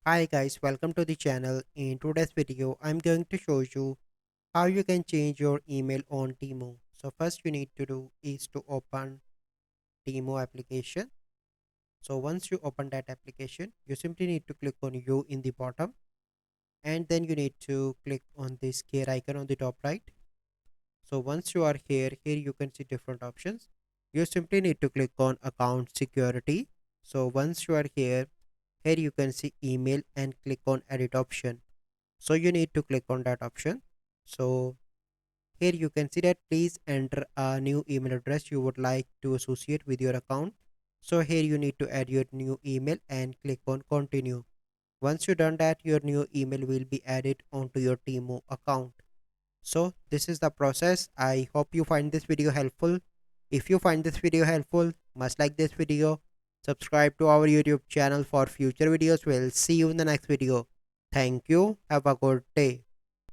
Hi guys, welcome to the channel. In today's video, I'm going to show you how you can change your email on Temu. So first you need to do is to open Temu application. So once you open that application, you simply need to click on you in the bottom and then you need to click on this gear icon on the top right. So once you are here you can see different options. You simply need to click on account security. So once you are here you can see email and click on edit option. So you need to click on that option. So here you can see that please enter a new email address you would like to associate with your account. So here you need to add your new email and click on continue. Once you done that, your new email will be added onto your Temu account. So this is the process. I hope you find this video helpful. If you find this video helpful, must like this video, subscribe to our YouTube channel for future videos. We'll see you in the next video. Thank you. Have a good day.